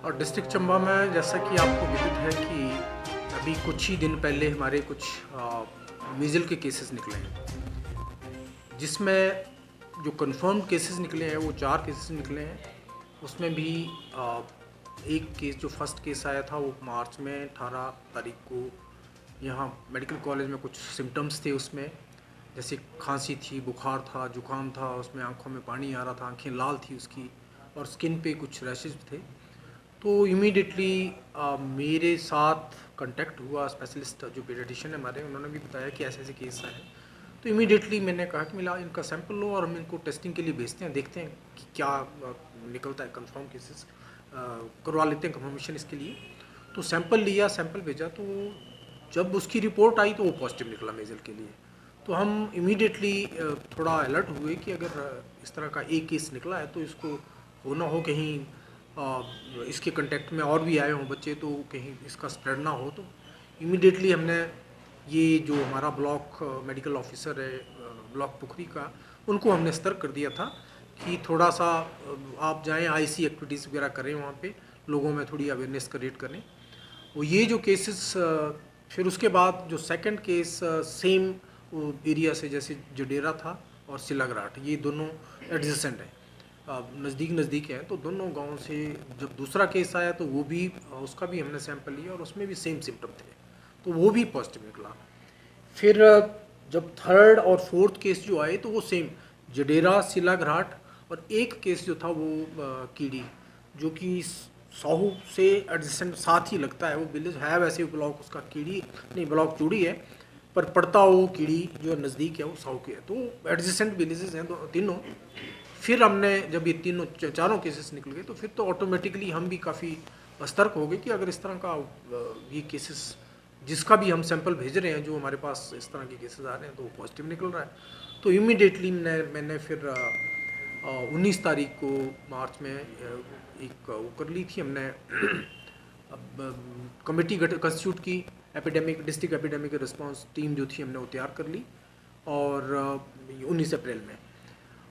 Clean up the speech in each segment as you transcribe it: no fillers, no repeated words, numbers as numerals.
और डिस्ट्रिक्ट चंबा में जैसा कि आपको विदित है कि अभी कुछ ही दिन पहले हमारे कुछ मीज़ल के केसेस निकले हैं, जिसमें जो कंफर्म केसेस निकले हैं वो 4 केसेस निकले हैं। उसमें भी एक केस जो फर्स्ट केस आया था वो मार्च में 18 तारीख को यहाँ मेडिकल कॉलेज में कुछ सिम्टम्स थे उसमें, जैसे खांसी थी, बुखार था, जुकाम था, उसमें आंखों में पानी आ रहा था, आंखें लाल थी उसकी, और स्किन पे कुछ रैशेज थे। तो इमीडिएटली मेरे साथ कांटेक्ट हुआ स्पेशलिस्ट जो पीडियाट्रिशियन है हमारे, उन्होंने भी बताया कि ऐसे ऐसे केस आए। तो इमीडिएटली मैंने कहा कि मिला इनका सैंपल लो और हम इनको टेस्टिंग के लिए भेजते हैं, देखते हैं कि क्या निकलता है, कंफर्म केसेस करवा लेते हैं कंफर्मेशन इसके लिए। तो सैंपल लिया, सैंपल भेजा, तो जब उसकी रिपोर्ट आई तो वो पॉजिटिव निकला मेजल के लिए। तो हम इमीडिएटली थोड़ा अलर्ट हुए कि अगर इस तरह का एक केस निकला है तो इसको हो ना हो कहीं इसके कांटेक्ट में और भी आए हों बच्चे, तो कहीं इसका स्प्रेड ना हो। तो इमीडिएटली हमने ये जो हमारा ब्लॉक मेडिकल ऑफिसर है ब्लॉक पुखरी का, उनको हमने सतर्क कर दिया था कि थोड़ा सा आप जाएं, आईसी एक्टिविटीज़ वगैरह करें, वहाँ पे लोगों में थोड़ी अवेयरनेस क्रिएट करें। वो ये जो केसेस फिर उसके बाद जो सेकंड केस सेम एरिया से, जैसे जडेरा था और सिलागराट, ये दोनों एडजेसेंट हैं, नज़दीक नज़दीक हैं। तो दोनों गांव से जब दूसरा केस आया तो वो भी उसका भी हमने सैंपल लिया और उसमें भी सेम सिम्टम थे, तो वो भी पॉजिटिव निकला। फिर जब थर्ड और फोर्थ केस जो आए तो वो सेम जडेरा, सिलाघाट, और एक केस जो था वो कीड़ी, जो कि साहू से एडजेसेंट साथ ही लगता है, वो विलेज है वैसे ब्लॉक उसका कीड़ी नहीं, ब्लॉक चूड़ी है, पर पड़ता वो कीड़ी जो नज़दीक है वो साहू के है। तो एडजेसेंट विलेजेस हैं तीनों। फिर हमने जब ये तीनों चारों केसेस निकल गए तो फिर तो ऑटोमेटिकली हम भी काफ़ी सतर्क हो गए कि अगर इस तरह का ये केसेस जिसका भी हम सैंपल भेज रहे हैं, जो हमारे पास इस तरह के केसेस आ रहे हैं, तो वो पॉजिटिव निकल रहा है। तो इमीडिएटली मैंने फिर 19 तारीख को मार्च में एक वो कर ली थी हमने कमेटी कंस्टिट्यूट की, epidemic district epidemic response team जो थी हमने वो तैयार कर ली, और 19 अप्रैल में।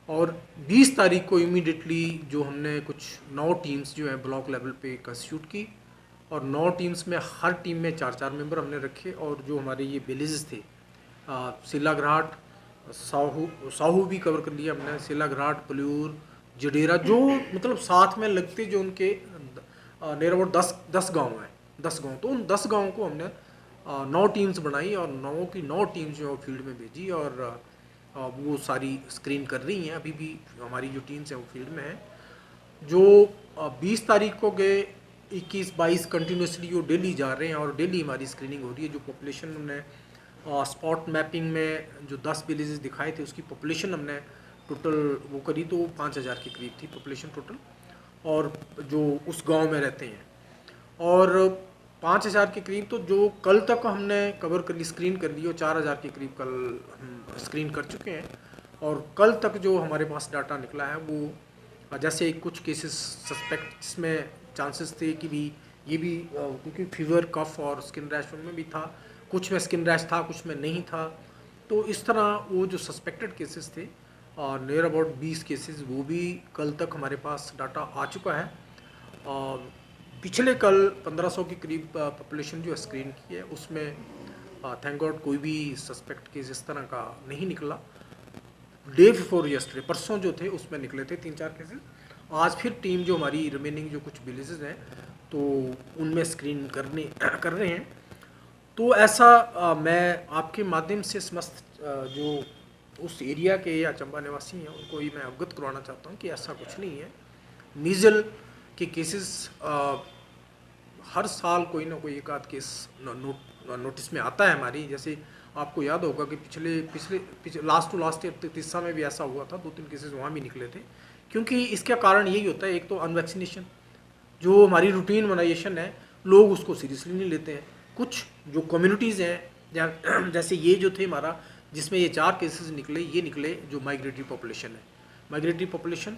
और 20 तारीख को इमीडिएटली जो हमने कुछ 9 टीम्स जो है ब्लॉक लेवल पे कंस्टिट्यूट की, और 9 टीम्स में हर टीम में 4-4 मेंबर हमने रखे, और जो हमारे ये विलेजेस थे सिलाघाट, साहू भी कवर कर लिया हमने, सिलाघाट, पलूर, जडेरा, जो मतलब साथ में लगते जो उनके नियर अबाउट 10 गाँव हैं, 10 गाँव, तो उन 10 गाँव को हमने 9 टीम्स बनाई और 9 की 9 टीम्स जो है फील्ड में भेजी, और वो सारी स्क्रीन कर रही हैं। अभी भी हमारी जो टीम्स हैं वो फील्ड में हैं। जो 20 तारीख को गए, 21-22 कंटिन्यूसली वो डेली जा रहे हैं और डेली हमारी स्क्रीनिंग हो रही है। जो पॉपुलेशन हमने स्पॉट मैपिंग में जो 10 विलेजेस दिखाए थे उसकी पॉपुलेशन हमने टोटल वो करी तो 5000 के करीब थी पॉपुलेशन टोटल, और जो उस गांव में रहते हैं, और 5000 के करीब। तो जो कल तक हमने कवर कर ली, स्क्रीन कर ली, और 4000 के करीब कल हम स्क्रीन कर चुके हैं। और कल तक जो हमारे पास डाटा निकला है वो जैसे कुछ केसेस सस्पेक्ट जिसमें चांसेस थे कि भी ये भी क्योंकि फीवर, कफ और स्किन रैश उनमें भी था, कुछ में स्किन रैश था, कुछ में नहीं था। तो इस तरह वो जो सस्पेक्टेड केसेस थे और नियर अबाउट 20 केसेस, वो भी कल तक हमारे पास डाटा आ चुका है। पिछले कल 1500 के करीब पॉपुलेशन जो स्क्रीन की है उसमें थैंक गॉड कोई भी सस्पेक्ट केस इस तरह का नहीं निकला। डे बिफोर यस्टरडे, परसों जो थे उसमें निकले थे 3-4 केसेस। आज फिर टीम जो हमारी रिमेनिंग जो कुछ विलेजेस हैं तो उनमें स्क्रीन कर रहे हैं। तो ऐसा मैं आपके माध्यम से समस्त जो उस एरिया के या चंबा निवासी हैं उनको ही मैं अवगत करवाना चाहता हूँ कि ऐसा कुछ नहीं है। मीजल के केसेस हर साल कोई ना कोई एक आध केस नोटिस में आता है हमारी। जैसे आपको याद होगा कि पिछले लास्ट टू लास्ट ईयर तीसरा में भी ऐसा हुआ था, 2-3 केसेस वहाँ भी निकले थे। क्योंकि इसका कारण यही होता है, एक तो अनवैक्सीनेशन, जो हमारी रूटीन इम्यूनाइजेशन है, लोग उसको सीरियसली नहीं लेते हैं। कुछ जो कम्युनिटीज़ हैं जैसे ये जो थे हमारा, जिसमें ये 4 केसेस निकले, ये निकले जो माइग्रेटरी पॉपुलेशन है। माइग्रेटरी पॉपुलेशन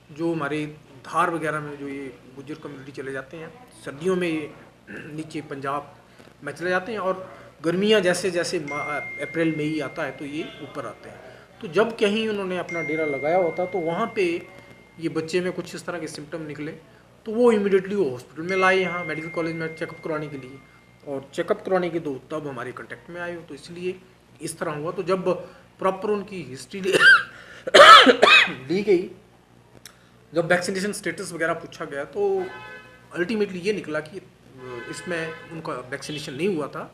जो हमारे धार वगैरह में जो ये गुज्जर कम्युनिटी चले जाते हैं, सर्दियों में ये नीचे पंजाब में चले जाते हैं, और गर्मियाँ जैसे जैसे अप्रैल मई आता है तो ये ऊपर आते हैं। तो जब कहीं उन्होंने अपना डेरा लगाया होता तो वहाँ पे ये बच्चे में कुछ इस तरह के सिम्टम निकले, तो वो इमीडिएटली वो हॉस्पिटल में लाए यहाँ मेडिकल कॉलेज में चेकअप करवाने के लिए, और चेकअप करवाने के दो तब हमारे कांटेक्ट में आए हो, तो इसलिए इस तरह हुआ। तो जब प्रॉपर उनकी हिस्ट्री ली गई, जब वैक्सीनेशन स्टेटस वगैरह पूछा गया, तो अल्टीमेटली ये निकला कि इसमें उनका वैक्सीनेशन नहीं हुआ था,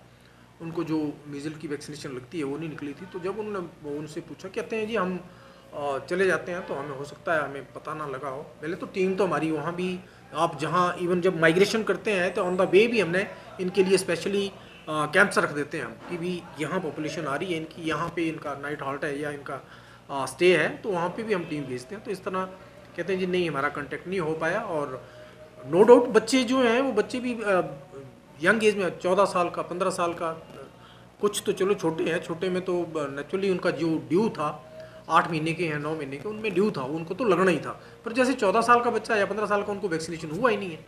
उनको जो मीजल की वैक्सीनेशन लगती है वो नहीं निकली थी। तो जब उन्होंने उनसे पूछा, कहते हैं जी हम चले जाते हैं, तो हमें हो सकता है हमें पता ना लगा हो। पहले तो टीम तो हमारी वहाँ भी, आप जहाँ इवन जब माइग्रेशन करते हैं तो ऑन द वे भी हमने इनके लिए स्पेशली कैंप्स रख देते हैं हम, कि भी यहाँ पॉपुलेशन आ रही है इनकी, यहाँ पे इनका नाइट हॉल्ट है या इनका स्टे है, तो वहाँ पे भी हम टीम भेजते हैं। तो इस तरह कहते हैं जी नहीं, हमारा कांटेक्ट नहीं हो पाया। और नो डाउट बच्चे जो हैं वो बच्चे भी यंग एज में 14 साल का 15 साल का, कुछ तो चलो छोटे हैं, छोटे में तो नेचुरली उनका जो ड्यू था 8 महीने के हैं 9 महीने के, उनमें ड्यू था, उनको तो लगना ही था। पर जैसे 14 साल का बच्चा या 15 साल का, उनको वैक्सीनेशन हुआ ही नहीं है,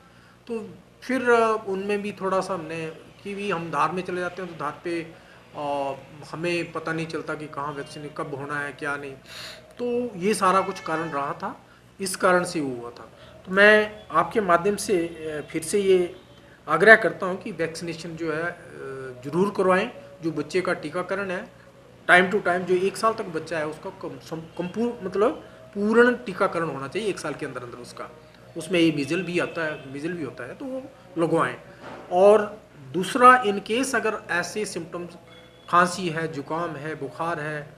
तो फिर उनमें भी थोड़ा सा हमने कि भी हम धार में चले जाते हैं, तो धार पे हमें पता नहीं चलता कि कहाँ वैक्सीन कब होना है क्या नहीं, तो ये सारा कुछ कारण रहा था, इस कारण से वो हुआ था। तो मैं आपके माध्यम से फिर से ये आग्रह करता हूँ कि वैक्सीनेशन जो है ज़रूर करवाएं। जो बच्चे का टीकाकरण है टाइम टू टाइम, जो 1 साल तक बच्चा है उसका मतलब पूर्ण टीकाकरण होना चाहिए 1 साल के अंदर अंदर उसका, उसमें ये मीजल भी होता है तो वो लगवाएं। और दूसरा, इन केस अगर ऐसे सिम्टम्स, खांसी है, जुकाम है, बुखार है,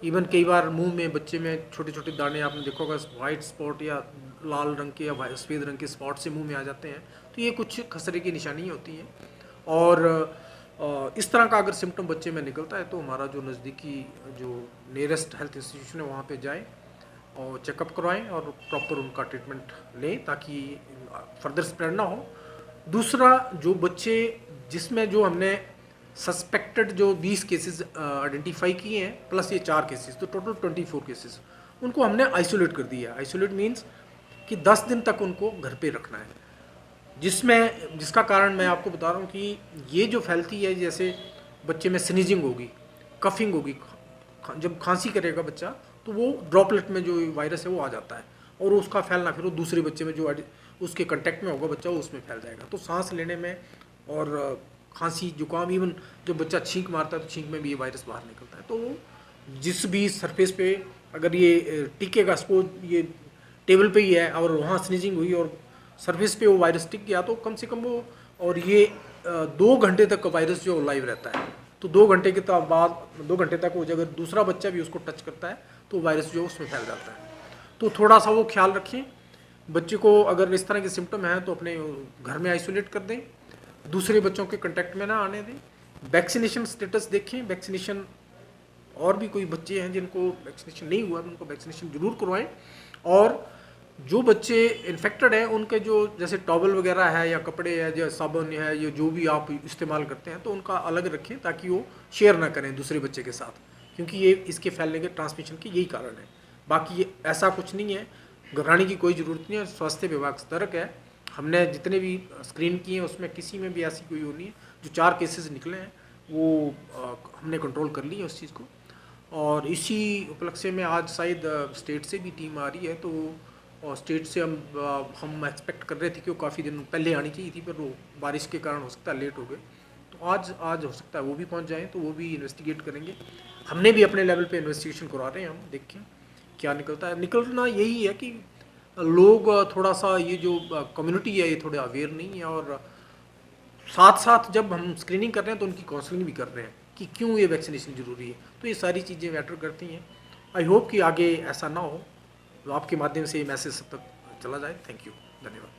इवन कई बार मुंह में बच्चे में छोटे छोटे दाने, आपने देखा होगा वाइट स्पॉट या लाल रंग के या सफ़ेद रंग के स्पॉट से मुंह में आ जाते हैं, तो ये कुछ खसरे की निशानी होती है। और इस तरह का अगर सिम्टम बच्चे में निकलता है तो हमारा जो नज़दीकी जो नियरेस्ट हेल्थ इंस्टीट्यूशन है वहाँ पे जाएं और चेकअप करवाएं और प्रॉपर उनका ट्रीटमेंट लें, ताकि फर्दर स्प्रेड ना हो। दूसरा, जो बच्चे जिसमें जो हमने सस्पेक्टेड जो 20 केसेस आइडेंटिफाई किए हैं प्लस ये 4 केसेस, तो टोटल 24 केसेस, उनको हमने आइसोलेट कर दिया। आइसोलेट मीन्स कि 10 दिन तक उनको घर पे रखना है, जिसका कारण मैं आपको बता रहा हूँ कि ये जो फैलती है, जैसे बच्चे में स्नीजिंग होगी, कफिंग होगी, जब खांसी करेगा बच्चा तो वो ड्रॉपलेट में जो वायरस है वो आ जाता है, और उसका फैलना फिर वो दूसरे बच्चे में जो उसके कांटेक्ट में होगा बच्चा, वो उसमें फैल जाएगा। तो सांस लेने में और खांसी जुकाम, इवन जब बच्चा छींक मारता है तो छींक में भी ये वायरस बाहर निकलता है। तो जिस भी सरफेस पे अगर ये टिकेगा, सपोज ये टेबल पे ही है और वहाँ स्नीजिंग हुई और सरफेस पे वो वायरस टिक गया, तो कम से कम वो, और ये 2 घंटे तक वायरस जो लाइव रहता है, तो 2 घंटे के बाद 2 घंटे तक वो अगर दूसरा बच्चा भी उसको टच करता है तो वायरस जो उसमें फैल जाता है। तो थोड़ा सा वो ख्याल रखें। बच्चे को अगर इस तरह के सिम्टम हैं तो अपने घर में आइसोलेट कर दें, दूसरे बच्चों के कांटेक्ट में ना आने दें। वैक्सीनेशन स्टेटस देखें, वैक्सीनेशन, और भी कोई बच्चे हैं जिनको वैक्सीनेशन नहीं हुआ, उनको वैक्सीनेशन जरूर करवाएं। और जो बच्चे इन्फेक्टेड हैं उनके जो जैसे टॉवल वगैरह है या कपड़े है या साबुन है, या जो भी आप इस्तेमाल करते हैं, तो उनका अलग रखें ताकि वो शेयर ना करें दूसरे बच्चे के साथ, क्योंकि ये इसके फैलने के ट्रांसमिशन के यही कारण है। बाकी ये ऐसा कुछ नहीं है, घबराने की कोई ज़रूरत नहीं है। स्वास्थ्य विभाग सतर्क है, हमने जितने भी स्क्रीन किए हैं उसमें किसी में भी ऐसी कोई वो नहीं है। जो 4 केसेस निकले हैं वो हमने कंट्रोल कर ली है उस चीज़ को। और इसी उपलक्ष्य में आज शायद स्टेट से भी टीम आ रही है, तो और स्टेट से हम एक्सपेक्ट कर रहे थे कि वो काफ़ी दिन पहले आनी चाहिए थी, पर वो बारिश के कारण हो सकता है लेट हो गए, तो आज हो सकता है वो भी पहुंच जाएं, तो वो भी इन्वेस्टिगेट करेंगे। हमने भी अपने लेवल पे इन्वेस्टिगेशन करवा रहे हैं, हम देखें क्या निकलता है। निकलना यही है कि लोग थोड़ा सा, ये जो कम्युनिटी है ये थोड़े अवेयर नहीं है, और साथ साथ जब हम स्क्रीनिंग कर रहे हैं तो उनकी काउंसलिंग भी कर रहे हैं कि क्यों ये वैक्सीनेशन ज़रूरी है। तो ये सारी चीज़ें मैटर करती हैं। आई होप कि आगे ऐसा ना हो, तो आपके माध्यम से ये मैसेज सब तक चला जाए। थैंक यू, धन्यवाद।